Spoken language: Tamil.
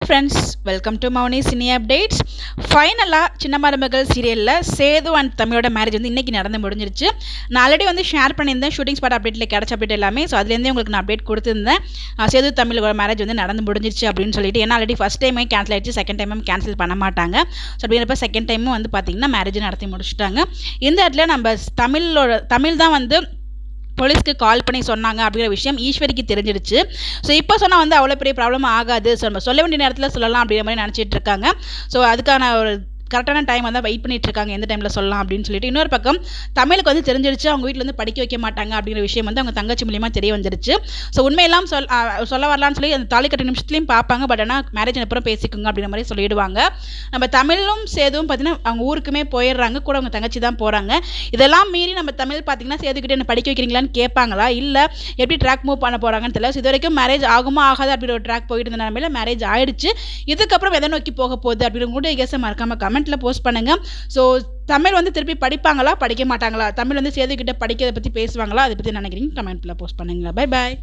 Friends, welcome to Mouni cine updates. ஃபைனலாக சின்ன மருமகள் சீரியலில் சேது அண்ட் தமிழோட மேரேஜ் வந்து இன்றைக்கி நடந்து முடிஞ்சிருச்சு. நான் ஆல்ரெடி வந்து ஷேர் பண்ணியிருந்தேன் ஷூட்டிங் ஸ்பாட் அப்டேட்டில் கிடச்ச அப்டேட் எல்லாமே. ஸோ அதுலேருந்தே உங்களுக்கு நான் அப்டேட் கொடுத்துருந்தேன். சேது தமிழோட மேரேஜ் வந்து நடந்து முடிஞ்சிருச்சு அப்படின்னு சொல்லிட்டு. ஏன்னா ஆல்ரெடி ஃபஸ்ட் டைமே கேன்சல் ஆகிடுச்சு, செகண்ட் டைமும் கேன்சல் பண்ண மாட்டாங்க. ஸோ அப்படிங்கிறப்ப செகண்ட் டைமும் வந்து பார்த்திங்கன்னா மேரேஜ் நடத்தி முடிச்சுட்டாங்க. இந்த இடத்துல நம்ம தமிழ் தான் வந்து போலீஸ்க்கு கால் பண்ணி சொன்னாங்க அப்படிங்கிற விஷயம் ஈஸ்வரிக்கு தெரிஞ்சிடுச்சு. ஸோ இப்போ சொன்னால் வந்து அவ்வளோ பெரிய ப்ராப்ளம் ஆகாது, ஸோ நம்ம சொல்ல வேண்டிய நேரத்தில் சொல்லலாம் அப்படிங்கிற மாதிரி நினச்சிட்டு இருக்காங்க. ஸோ அதுக்கான ஒரு கரெக்டான டைம் வந்து வெயிட் பண்ணிட்டு இருக்காங்க, எந்த டைமில் சொல்லலாம் அப்படின்னு சொல்லிட்டு. இன்னொரு பக்கம் தமிழுக்கு வந்து தெரிஞ்சிருச்சு அவங்க வீட்டில் வந்து படிக்க வைக்க மாட்டாங்க அப்படிங்கிற விஷயம் வந்து அவங்க தங்கச்சி மூலியமாக தெரிய வந்துருச்சு. ஸோ உண்மையெல்லாம் சொல்ல வரலான்னு சொல்லி அந்த தாலி கட்ட நிமிஷத்துலையும் பார்ப்பாங்க. பட் ஆனால் மேரேஜ் அப்புறம் பேசிக்கோங்க அப்படிங்கிற மாதிரி சொல்லிடுவாங்க. நம்ம தமிழும் சேதுவும் பார்த்தீங்கன்னா அவங்க ஊருக்குமே போயிடுறாங்க, கூட அவங்க தங்கச்சி தான் போகிறாங்க. இதெல்லாம் மீறி நம்ம தமிழ் பார்த்தீங்கன்னா சேதுக்கிட்ட என்ன படிக்க வைக்கிறீங்களான்னு கேட்பாங்களா, இல்லை எப்படி ட்ராக் மூவ் பண்ண போகிறாங்கன்னு தெரியல. ஸோ இது வரைக்கும் மேரேஜ் ஆகுமா ஆகாது அப்படிங்கிற ஒரு ட்ராக் போயிட்டு இருந்த நிலமையில மேரேஜ் ஆயிடுச்சு. இதுக்கப்புறம் எதை நோக்கி போக போகுது அப்படிங்கிற கூட கேஸை மறக்காம கமெண்ட்ல போஸ்ட் பண்ணுங்க. ஸோ தமிழ் வந்து திருப்பி படிப்பாங்களா படிக்க மாட்டாங்களா, தமிழ் வந்து சேதுக்கிட்ட படிக்கிறத பற்றி பேசுவாங்களா, அதை பற்றி நினைக்கிறீங்க கமெண்ட்ல போஸ்ட் பண்ணுங்க. Bye bye.